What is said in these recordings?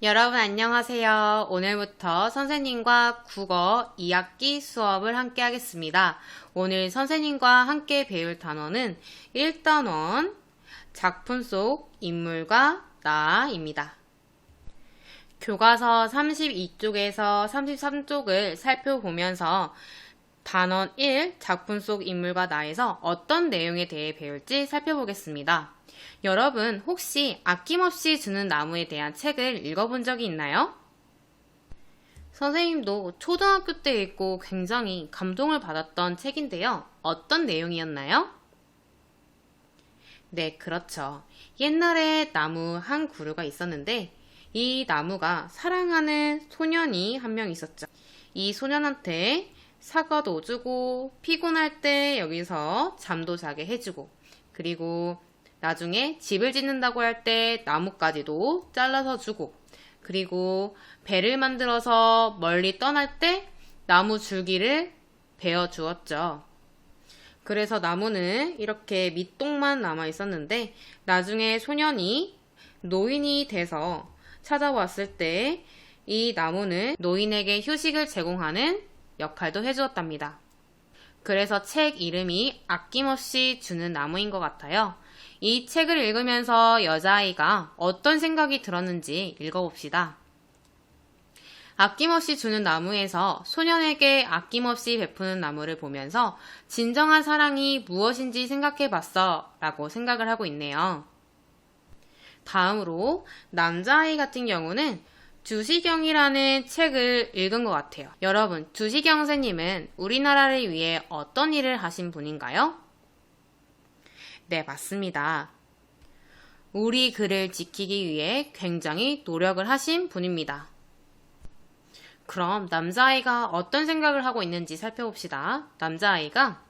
여러분 안녕하세요. 오늘부터 선생님과 국어 2학기 수업을 함께 하겠습니다. 오늘 선생님과 함께 배울 단어는 1단원 작품 속 인물과 나입니다. 교과서 32쪽에서 33쪽을 살펴보면서 단원 1 작품 속 인물과 나에서 어떤 내용에 대해 배울지 살펴보겠습니다. 여러분 혹시 아낌없이 주는 나무에 대한 책을 읽어본 적이 있나요? 선생님도 초등학교 때 읽고 굉장히 감동을 받았던 책인데요. 어떤 내용이었나요? 네, 그렇죠. 옛날에 나무 한 그루가 있었는데 이 나무가 사랑하는 소년이 한 명 있었죠. 이 소년한테 사과도 주고 피곤할 때 여기서 잠도 자게 해주고 그리고 나중에 집을 짓는다고 할 때 나뭇가지도 잘라서 주고 그리고 배를 만들어서 멀리 떠날 때 나무 줄기를 베어 주었죠. 그래서 나무는 이렇게 밑동만 남아 있었는데 나중에 소년이 노인이 돼서 찾아왔을 때 이 나무는 노인에게 휴식을 제공하는 역할도 해주었답니다. 그래서 책 이름이 아낌없이 주는 나무인 것 같아요. 이 책을 읽으면서 여자아이가 어떤 생각이 들었는지 읽어봅시다. 아낌없이 주는 나무에서 소년에게 아낌없이 베푸는 나무를 보면서 진정한 사랑이 무엇인지 생각해봤어 라고 생각을 하고 있네요. 다음으로 남자아이 같은 경우는 주시경이라는 책을 읽은 것 같아요. 여러분, 주시경 선생님은 우리나라를 위해 어떤 일을 하신 분인가요? 네, 맞습니다. 우리 글을 지키기 위해 굉장히 노력을 하신 분입니다. 그럼 남자아이가 어떤 생각을 하고 있는지 살펴봅시다. 남자아이가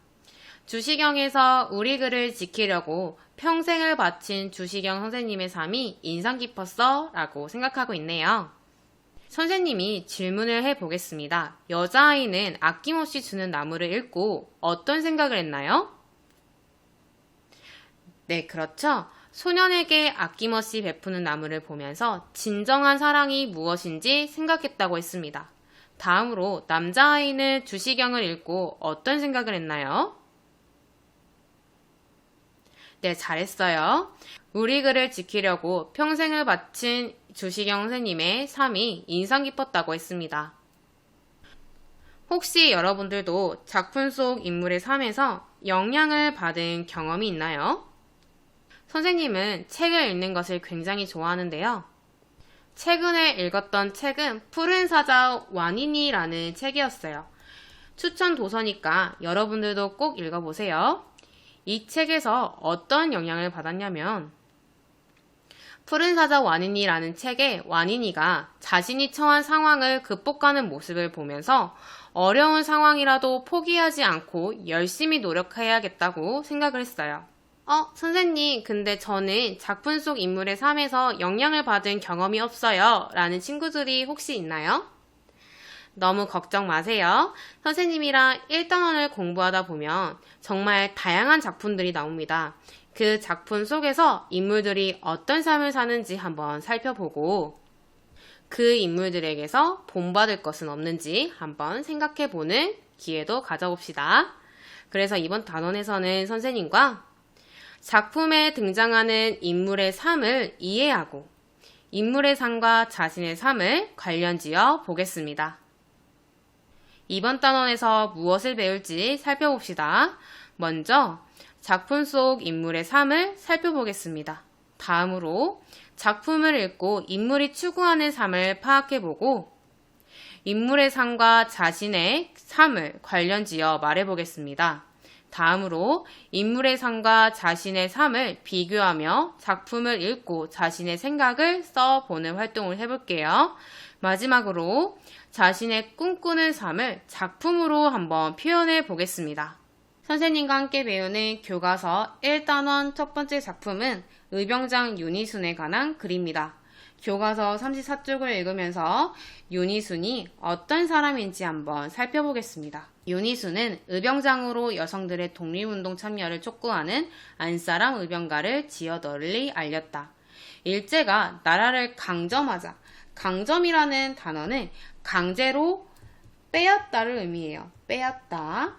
주시경에서 우리 글을 지키려고 평생을 바친 주시경 선생님의 삶이 인상 깊었어 라고 생각하고 있네요. 선생님이 질문을 해보겠습니다. 여자아이는 아낌없이 주는 나무를 읽고 어떤 생각을 했나요? 네, 그렇죠. 소년에게 아낌없이 베푸는 나무를 보면서 진정한 사랑이 무엇인지 생각했다고 했습니다. 다음으로 남자아이는 주시경을 읽고 어떤 생각을 했나요? 네, 잘했어요. 우리 글을 지키려고 평생을 바친 주시경 선생님의 삶이 인상 깊었다고 했습니다. 혹시 여러분들도 작품 속 인물의 삶에서 영향을 받은 경험이 있나요? 선생님은 책을 읽는 것을 굉장히 좋아하는데요. 최근에 읽었던 책은 푸른 사자 와니니라는 책이었어요. 추천 도서니까 여러분들도 꼭 읽어보세요. 이 책에서 어떤 영향을 받았냐면 푸른 사자 와니니라는 책에 와니니가 자신이 처한 상황을 극복하는 모습을 보면서 어려운 상황이라도 포기하지 않고 열심히 노력해야겠다고 생각을 했어요. 선생님, 근데 저는 작품 속 인물의 삶에서 영향을 받은 경험이 없어요. 라는 친구들이 혹시 있나요? 너무 걱정 마세요. 선생님이랑 1단원을 공부하다 보면 정말 다양한 작품들이 나옵니다. 그 작품 속에서 인물들이 어떤 삶을 사는지 한번 살펴보고 그 인물들에게서 본받을 것은 없는지 한번 생각해보는 기회도 가져봅시다. 그래서 이번 단원에서는 선생님과 작품에 등장하는 인물의 삶을 이해하고 인물의 삶과 자신의 삶을 관련지어 보겠습니다. 이번 단원에서 무엇을 배울지 살펴봅시다. 먼저 작품 속 인물의 삶을 살펴보겠습니다. 다음으로 작품을 읽고 인물이 추구하는 삶을 파악해보고 인물의 삶과 자신의 삶을 관련지어 말해보겠습니다. 다음으로 인물의 삶과 자신의 삶을 비교하며 작품을 읽고 자신의 생각을 써보는 활동을 해볼게요. 마지막으로 자신의 꿈꾸는 삶을 작품으로 한번 표현해 보겠습니다. 선생님과 함께 배우는 교과서 1단원 첫 번째 작품은 의병장 윤희순에 관한 글입니다. 교과서 34쪽을 읽으면서 윤희순이 어떤 사람인지 한번 살펴보겠습니다. 윤희순은 의병장으로 여성들의 독립운동 참여를 촉구하는 안사람 의병가를 지어 널리 알렸다. 일제가 나라를 강점하자 강점이라는 단어는 강제로 빼앗다를 의미해요. 빼앗다.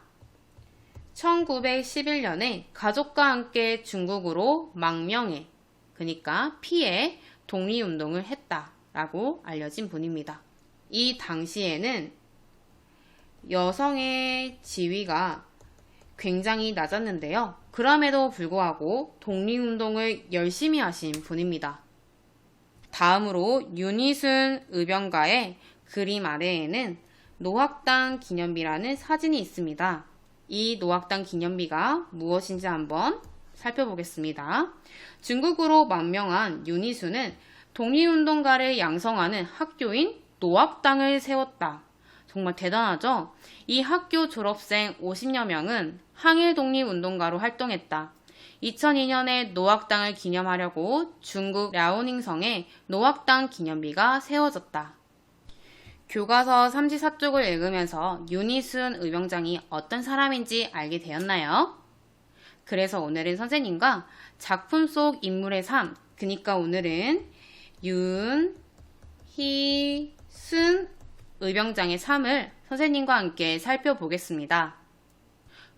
1911년에 가족과 함께 중국으로 망명해, 그러니까 피해 독립운동을 했다라고 알려진 분입니다. 이 당시에는 여성의 지위가 굉장히 낮았는데요. 그럼에도 불구하고 독립운동을 열심히 하신 분입니다. 다음으로 윤희순 의병가의 그림 아래에는 노학당 기념비라는 사진이 있습니다. 이 노학당 기념비가 무엇인지 한번 살펴보겠습니다. 중국으로 망명한 윤희순은 독립운동가를 양성하는 학교인 노학당을 세웠다. 정말 대단하죠? 이 학교 졸업생 50여 명은 항일 독립운동가로 활동했다. 2002년에 노학당을 기념하려고 중국 랴오닝성에 노학당 기념비가 세워졌다. 교과서 34쪽을 읽으면서 윤희순 의병장이 어떤 사람인지 알게 되었나요? 그래서 오늘은 선생님과 작품 속 인물의 삶, 그러니까 오늘은 윤희순 의병장의 삶을 선생님과 함께 살펴보겠습니다.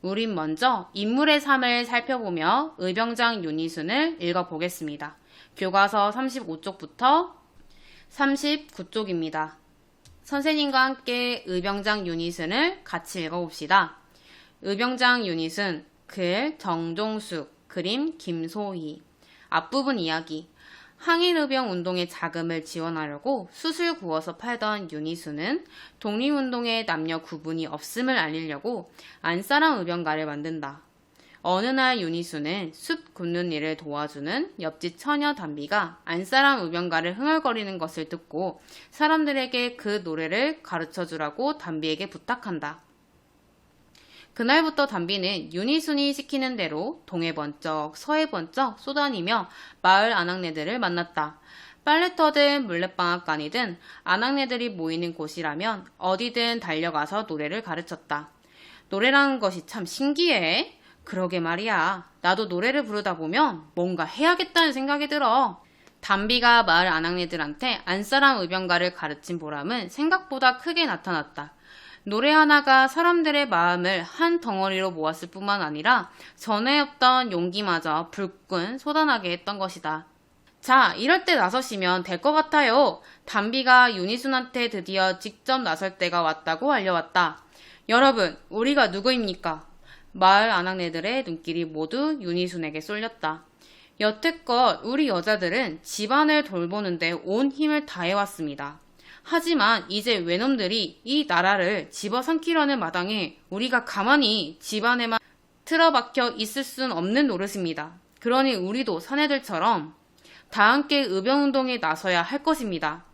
우린 먼저 인물의 삶을 살펴보며 의병장 윤희순을 읽어보겠습니다. 교과서 35쪽부터 39쪽입니다. 선생님과 함께 의병장 윤희순을 같이 읽어봅시다. 의병장 윤희순, 글 정종숙, 그림 김소희. 앞부분 이야기. 항일의병 운동의 자금을 지원하려고 숯을 구워서 팔던 윤희순은 독립운동에 남녀 구분이 없음을 알리려고 안사람 의병가를 만든다. 어느 날 윤희순은 숯 굽는 일을 도와주는 옆집 처녀 담비가 안사람 의병가를 흥얼거리는 것을 듣고 사람들에게 그 노래를 가르쳐주라고 담비에게 부탁한다. 그날부터 담비는 윤희순이 시키는 대로 동해 번쩍 서해 번쩍 쏘다니며 마을 아낙네들을 만났다. 빨래터든 물레방앗간이든 아낙네들이 모이는 곳이라면 어디든 달려가서 노래를 가르쳤다. 노래라는 것이 참 신기해. 그러게 말이야. 나도 노래를 부르다 보면 뭔가 해야겠다는 생각이 들어. 담비가 마을 아낙네들한테 안사람 의병가를 가르친 보람은 생각보다 크게 나타났다. 노래 하나가 사람들의 마음을 한 덩어리로 모았을 뿐만 아니라 전에 없던 용기마저 불끈 솟아나게 했던 것이다. 자, 이럴 때 나서시면 될 것 같아요. 담비가 윤희순한테 드디어 직접 나설 때가 왔다고 알려왔다. 여러분, 우리가 누구입니까? 마을 아낙네들의 눈길이 모두 윤희순에게 쏠렸다. 여태껏 우리 여자들은 집안을 돌보는데 온 힘을 다해왔습니다. 하지만 이제 외놈들이 이 나라를 집어삼키려는 마당에 우리가 가만히 집안에만 틀어박혀 있을 순 없는 노릇입니다. 그러니 우리도 사내들처럼 다 함께 의병운동에 나서야 할 것입니다.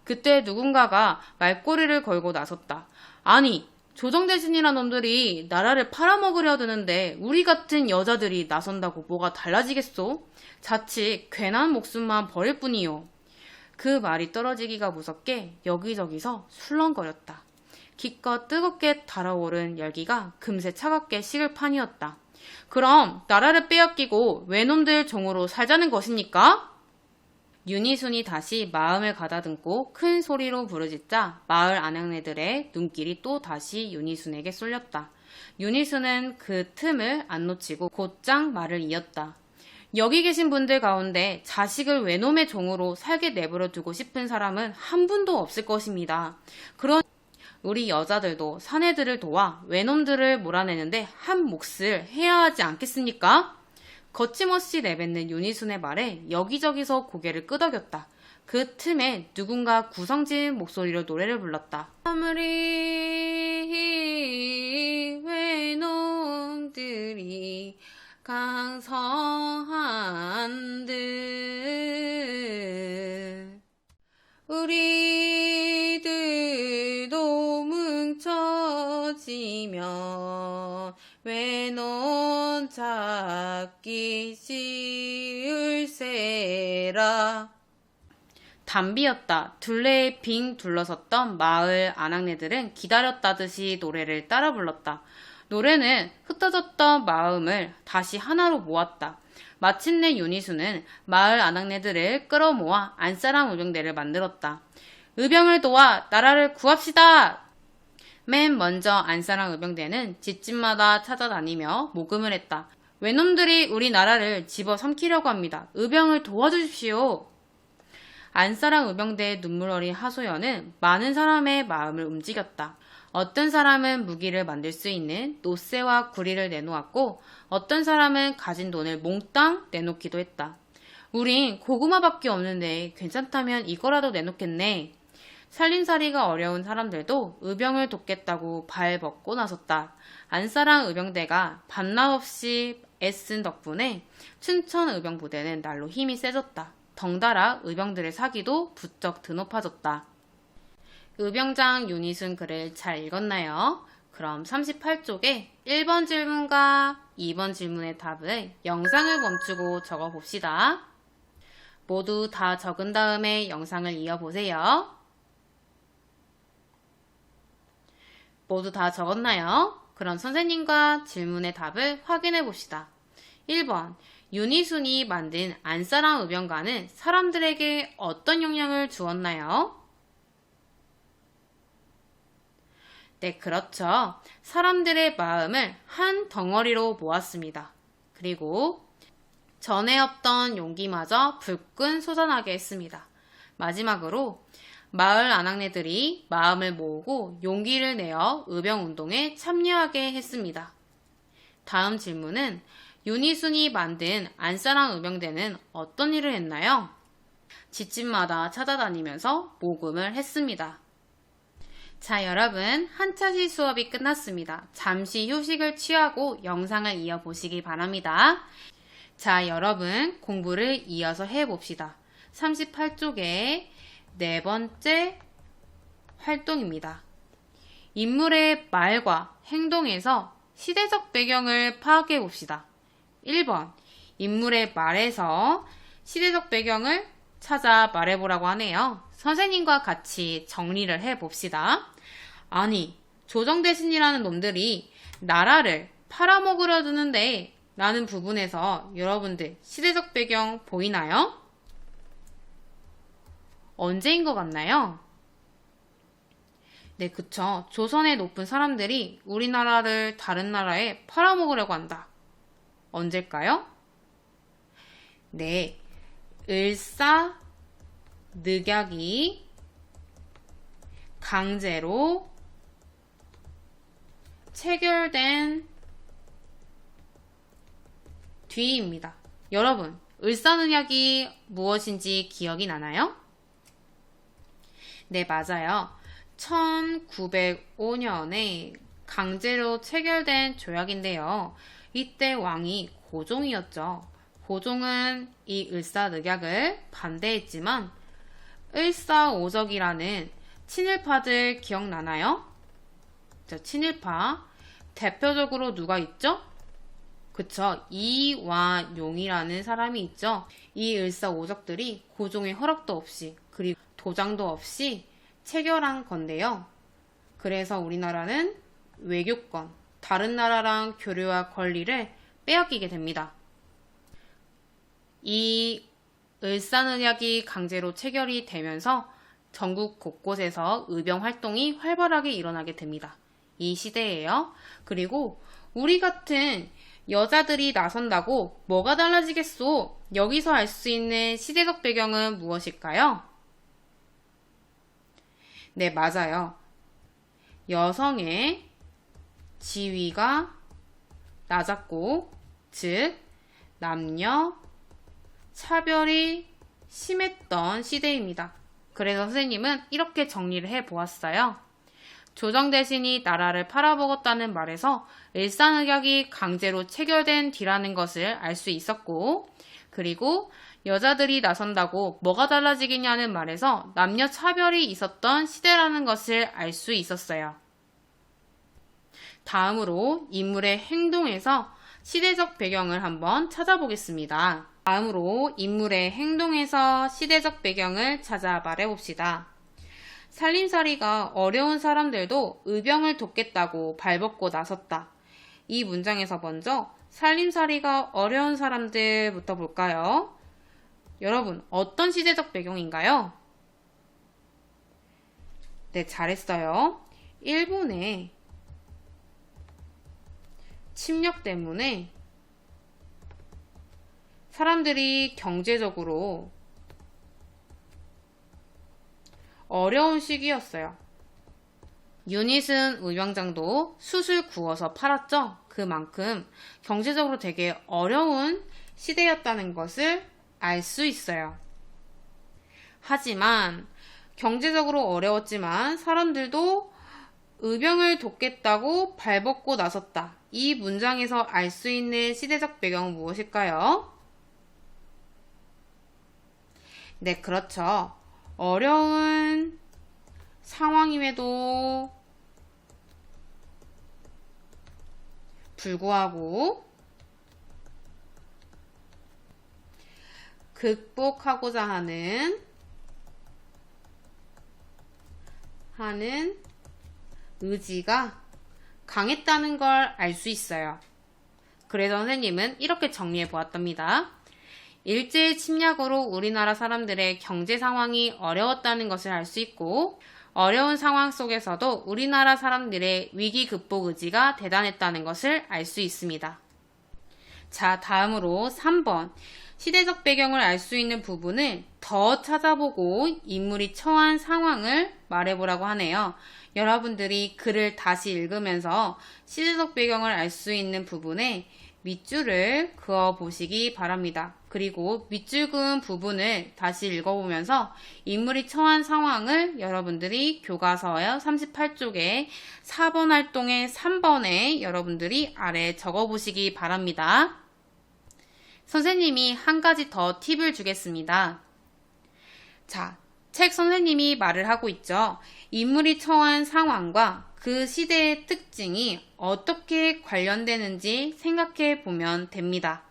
그때 누군가가 말꼬리를 걸고 나섰다. 아니, 조정대신이란 놈들이 나라를 팔아먹으려 드는데 우리 같은 여자들이 나선다고 뭐가 달라지겠소? 자칫 괜한 목숨만 버릴 뿐이요. 그 말이 떨어지기가 무섭게 여기저기서 술렁거렸다. 기껏 뜨겁게 달아오른 열기가 금세 차갑게 식을 판이었다. 그럼 나라를 빼앗기고 외놈들 종으로 살자는 것입니까? 윤희순이 다시 마음을 가다듬고 큰 소리로 부르짖자 마을 아낙네들의 눈길이 또 다시 윤희순에게 쏠렸다. 윤희순은 그 틈을 안 놓치고 곧장 말을 이었다. 여기 계신 분들 가운데 자식을 외놈의 종으로 살게 내버려 두고 싶은 사람은 한 분도 없을 것입니다. 그런 우리 여자들도 사내들을 도와 외놈들을 몰아내는데 한 몫을 해야 하지 않겠습니까? 거침없이 내뱉는 윤희순의 말에 여기저기서 고개를 끄덕였다. 그 틈에 누군가 구성진 목소리로 노래를 불렀다. 아무리 외놈들이 강성한들 우리들도 뭉쳐지면 외놈 잡기 쉬울세라. 담비였다. 둘레에 빙 둘러섰던 마을 아낙네들은 기다렸다듯이 노래를 따라 불렀다. 노래는 흩어졌던 마음을 다시 하나로 모았다. 마침내 윤희수는 마을 아낙네들을 끌어모아 안사랑 의병대를 만들었다. 의병을 도와 나라를 구합시다! 맨 먼저 안사랑 의병대는 집집마다 찾아다니며 모금을 했다. 외놈들이 우리나라를 집어삼키려고 합니다. 의병을 도와주십시오. 안사랑 의병대의 눈물 어린 하소연은 많은 사람의 마음을 움직였다. 어떤 사람은 무기를 만들 수 있는 노쇠와 구리를 내놓았고 어떤 사람은 가진 돈을 몽땅 내놓기도 했다. 우린 고구마밖에 없는데 괜찮다면 이거라도 내놓겠네. 살림살이가 어려운 사람들도 의병을 돕겠다고 발벗고 나섰다. 안사랑 의병대가 반납 없이 애쓴 덕분에 춘천 의병부대는 날로 힘이 세졌다. 덩달아 의병들의 사기도 부쩍 드높아졌다. 의병장 윤희순 글을 잘 읽었나요? 그럼 38쪽에 1번 질문과 2번 질문의 답을 영상을 멈추고 적어봅시다. 모두 다 적은 다음에 영상을 이어보세요. 모두 다 적었나요? 그럼 선생님과 질문의 답을 확인해 봅시다. 1번, 윤희순이 만든 안사랑 의병가는 사람들에게 어떤 영향을 주었나요? 네, 그렇죠. 사람들의 마음을 한 덩어리로 모았습니다. 그리고 전에 없던 용기마저 불끈 솟아나게 했습니다. 마지막으로 마을 아낙네들이 마음을 모으고 용기를 내어 의병운동에 참여하게 했습니다. 다음 질문은 윤희순이 만든 안사랑 의병대는 어떤 일을 했나요? 집집마다 찾아다니면서 모금을 했습니다. 자, 여러분, 한차시 수업이 끝났습니다. 잠시 휴식을 취하고 영상을 이어보시기 바랍니다. 자, 여러분, 공부를 이어서 해봅시다. 38쪽에 네 번째 활동입니다. 인물의 말과 행동에서 시대적 배경을 파악해 봅시다. 1번, 인물의 말에서 시대적 배경을 찾아 말해보라고 하네요. 선생님과 같이 정리를 해봅시다. 아니, 조정대신이라는 놈들이 나라를 팔아먹으려 드는데 라는 부분에서 여러분들 시대적 배경 보이나요? 언제인 것 같나요? 네, 그쵸. 조선의 높은 사람들이 우리나라를 다른 나라에 팔아먹으려고 한다. 언제일까요? 네, 을사늑약이 강제로 체결된 뒤입니다. 여러분, 을사늑약이 무엇인지 기억이 나나요? 네, 맞아요. 1905년에 강제로 체결된 조약인데요. 이때 왕이 고종이었죠. 고종은 이 을사늑약을 반대했지만 을사오적이라는 친일파들 기억나나요? 자, 친일파 대표적으로 누가 있죠? 그쵸, 이완용이라는 사람이 있죠. 이 을사오적들이 고종의 허락도 없이 그리고 도장도 없이 체결한 건데요. 그래서 우리나라는 외교권, 다른 나라랑 교류할 권리를 빼앗기게 됩니다. 이 을사늑약이 강제로 체결이 되면서 전국 곳곳에서 의병 활동이 활발하게 일어나게 됩니다. 이 시대예요. 그리고 우리 같은 여자들이 나선다고 뭐가 달라지겠소? 여기서 알 수 있는 시대적 배경은 무엇일까요? 네, 맞아요. 여성의 지위가 낮았고, 즉 남녀 차별이 심했던 시대입니다. 그래서 선생님은 이렇게 정리를 해보았어요. 조정대신이 나라를 팔아먹었다는 말에서 을사늑약이 강제로 체결된 뒤라는 것을 알 수 있었고, 그리고 여자들이 나선다고 뭐가 달라지겠냐는 말에서 남녀 차별이 있었던 시대라는 것을 알 수 있었어요. 다음으로 인물의 행동에서 시대적 배경을 한번 찾아보겠습니다. 다음으로 인물의 행동에서 시대적 배경을 찾아 말해봅시다. 살림살이가 어려운 사람들도 의병을 돕겠다고 발벗고 나섰다. 이 문장에서 먼저 살림살이가 어려운 사람들부터 볼까요? 여러분, 어떤 시대적 배경인가요? 네, 잘했어요. 일본의 침략 때문에 사람들이 경제적으로 어려운 시기였어요. 유닛은 의병장도 숯을 구워서 팔았죠. 그만큼 경제적으로 되게 어려운 시대였다는 것을 알 수 있어요. 하지만 경제적으로 어려웠지만 사람들도 의병을 돕겠다고 발벗고 나섰다. 이 문장에서 알 수 있는 시대적 배경은 무엇일까요? 네, 그렇죠. 어려운 상황임에도 불구하고 극복하고자 하는 의지가 강했다는 걸 알 수 있어요. 그래서 선생님은 이렇게 정리해 보았답니다. 일제의 침략으로 우리나라 사람들의 경제 상황이 어려웠다는 것을 알 수 있고, 어려운 상황 속에서도 우리나라 사람들의 위기 극복 의지가 대단했다는 것을 알 수 있습니다. 자, 다음으로 3번. 시대적 배경을 알 수 있는 부분을 더 찾아보고 인물이 처한 상황을 말해보라고 하네요. 여러분들이 글을 다시 읽으면서 시대적 배경을 알 수 있는 부분에 밑줄을 그어 보시기 바랍니다. 그리고 밑줄 그은 부분을 다시 읽어보면서 인물이 처한 상황을 여러분들이 교과서의 38쪽에 4번 활동의 3번에 여러분들이 아래 적어 보시기 바랍니다. 선생님이 한 가지 더 팁을 주겠습니다. 자, 책 선생님이 말을 하고 있죠. 인물이 처한 상황과 그 시대의 특징이 어떻게 관련되는지 생각해 보면 됩니다.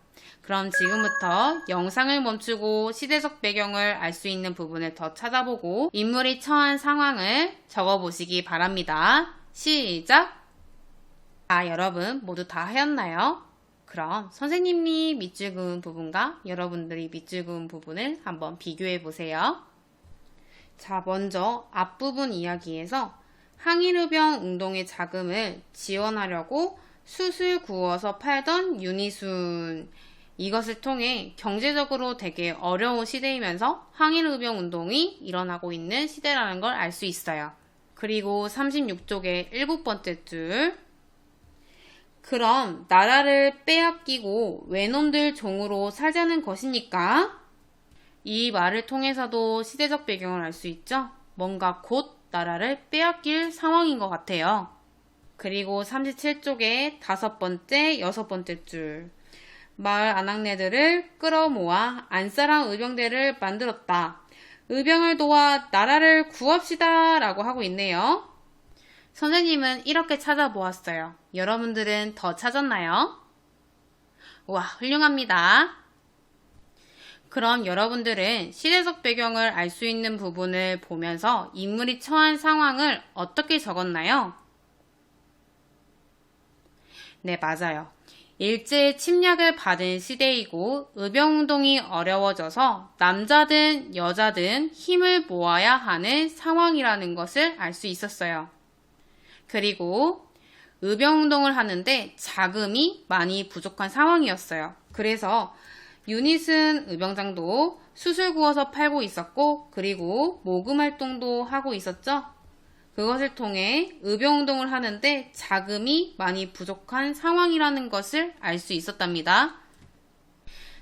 그럼 지금부터 영상을 멈추고 시대적 배경을 알 수 있는 부분을 더 찾아보고 인물이 처한 상황을 적어 보시기 바랍니다. 시작! 자, 여러분 모두 다 하였나요? 그럼 선생님이 밑줄 그은 부분과 여러분들이 밑줄 그은 부분을 한번 비교해 보세요. 자, 먼저 앞부분 이야기에서 항일의병 운동의 자금을 지원하려고 숯을 구워서 팔던 윤희순, 이것을 통해 경제적으로 되게 어려운 시대이면서 항일의병 운동이 일어나고 있는 시대라는 걸 알 수 있어요. 그리고 36쪽의 7번째 줄, 그럼 나라를 빼앗기고 외놈들 종으로 살자는 것이니까? 이 말을 통해서도 시대적 배경을 알 수 있죠? 뭔가 곧 나라를 빼앗길 상황인 것 같아요. 그리고 37쪽의 5번째, 6번째 줄, 마을 아낙네들을 끌어모아 안사랑 의병대를 만들었다. 의병을 도와 나라를 구합시다 라고 하고 있네요. 선생님은 이렇게 찾아보았어요. 여러분들은 더 찾았나요? 와, 훌륭합니다. 그럼 여러분들은 시대적 배경을 알 수 있는 부분을 보면서 인물이 처한 상황을 어떻게 적었나요? 네, 맞아요. 일제의 침략을 받은 시대이고 의병운동이 어려워져서 남자든 여자든 힘을 모아야 하는 상황이라는 것을 알 수 있었어요. 그리고 의병운동을 하는데 자금이 많이 부족한 상황이었어요. 그래서 유닛은 의병장도 숯을 구워서 팔고 있었고, 그리고 모금 활동도 하고 있었죠. 그것을 통해 의병운동을 하는데 자금이 많이 부족한 상황이라는 것을 알 수 있었답니다.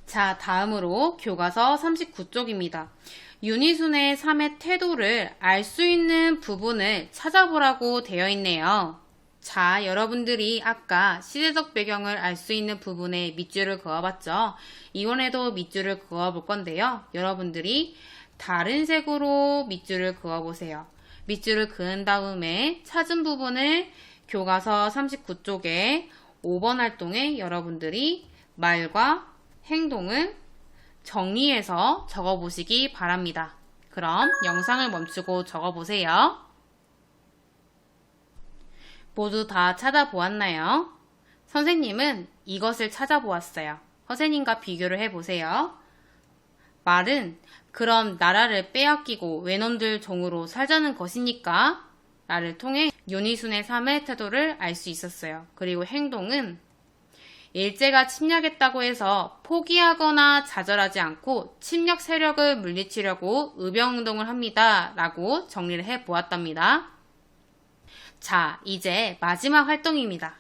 자, 다음으로 교과서 39쪽입니다. 윤희순의 삶의 태도를 알 수 있는 부분을 찾아보라고 되어 있네요. 자, 여러분들이 아까 시대적 배경을 알 수 있는 부분에 밑줄을 그어봤죠? 이번에도 밑줄을 그어볼 건데요. 여러분들이 다른 색으로 밑줄을 그어보세요. 밑줄을 그은 다음에 찾은 부분을 교과서 39쪽에 5번 활동에 여러분들이 말과 행동을 정리해서 적어보시기 바랍니다. 그럼 영상을 멈추고 적어보세요. 모두 다 찾아보았나요? 선생님은 이것을 찾아보았어요. 선생님과 비교를 해보세요. 말은 그럼 나라를 빼앗기고 외놈들 종으로 살자는 것입니까? 라를 통해 윤희순의 삶의 태도를 알 수 있었어요. 그리고 행동은 일제가 침략했다고 해서 포기하거나 좌절하지 않고 침략 세력을 물리치려고 의병운동을 합니다. 라고 정리를 해보았답니다. 자, 이제 마지막 활동입니다.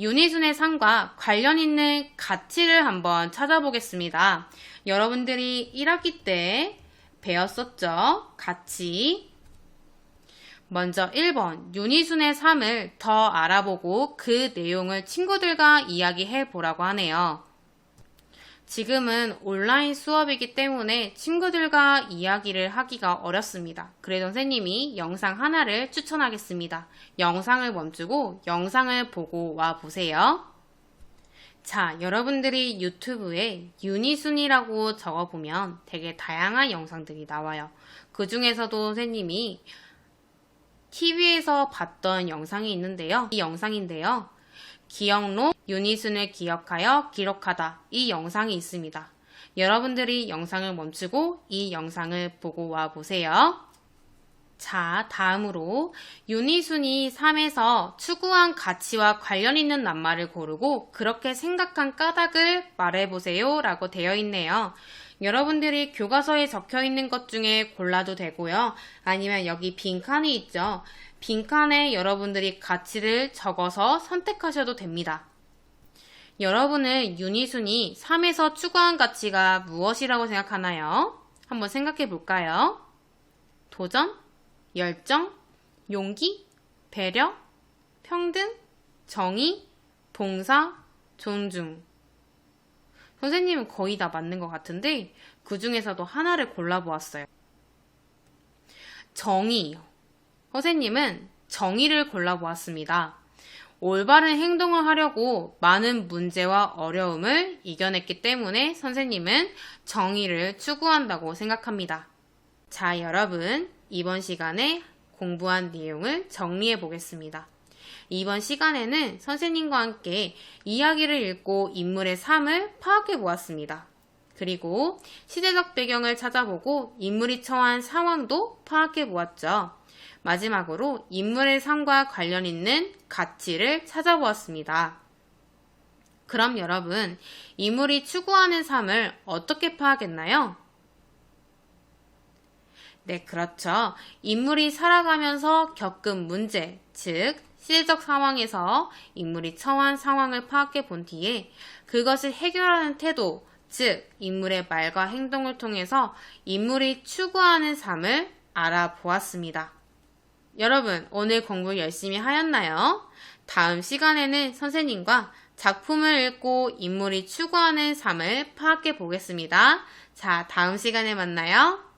윤희순의 삶과 관련 있는 가치를 한번 찾아보겠습니다. 여러분들이 1학기 때 배웠었죠? 가치. 먼저 1번, 윤희순의 삶을 더 알아보고 그 내용을 친구들과 이야기해 보라고 하네요. 지금은 온라인 수업이기 때문에 친구들과 이야기를 하기가 어렵습니다. 그래서 선생님이 영상 하나를 추천하겠습니다. 영상을 멈추고 영상을 보고 와 보세요. 자, 여러분들이 유튜브에 윤희순이라고 적어보면 되게 다양한 영상들이 나와요. 그 중에서도 선생님이 TV에서 봤던 영상이 있는데요. 이 영상인데요. 기억록 윤희순을 기억하여 기록하다. 이 영상이 있습니다. 여러분들이 영상을 멈추고 이 영상을 보고 와 보세요. 자, 다음으로 윤희순이 삶에서 추구한 가치와 관련 있는 낱말을 고르고 그렇게 생각한 까닭을 말해보세요 라고 되어 있네요. 여러분들이 교과서에 적혀 있는 것 중에 골라도 되고요. 아니면 여기 빈칸이 있죠. 빈칸에 여러분들이 가치를 적어서 선택하셔도 됩니다. 여러분은 윤희순이 삶에서 추구한 가치가 무엇이라고 생각하나요? 한번 생각해 볼까요? 도전, 열정, 용기, 배려, 평등, 정의, 봉사, 존중. 선생님은 거의 다 맞는 것 같은데 그 중에서도 하나를 골라보았어요. 정의. 선생님은 정의를 골라보았습니다. 올바른 행동을 하려고 많은 문제와 어려움을 이겨냈기 때문에 선생님은 정의를 추구한다고 생각합니다. 자, 여러분, 이번 시간에 공부한 내용을 정리해 보겠습니다. 이번 시간에는 선생님과 함께 이야기를 읽고 인물의 삶을 파악해 보았습니다. 그리고 시대적 배경을 찾아보고 인물이 처한 상황도 파악해 보았죠. 마지막으로 인물의 삶과 관련 있는 가치를 찾아보았습니다. 그럼 여러분, 인물이 추구하는 삶을 어떻게 파악했나요? 네, 그렇죠. 인물이 살아가면서 겪은 문제, 즉 시대적 상황에서 인물이 처한 상황을 파악해 본 뒤에 그것을 해결하는 태도, 즉 인물의 말과 행동을 통해서 인물이 추구하는 삶을 알아보았습니다. 여러분, 오늘 공부 열심히 하였나요? 다음 시간에는 선생님과 작품을 읽고 인물이 추구하는 삶을 파악해 보겠습니다. 자, 다음 시간에 만나요.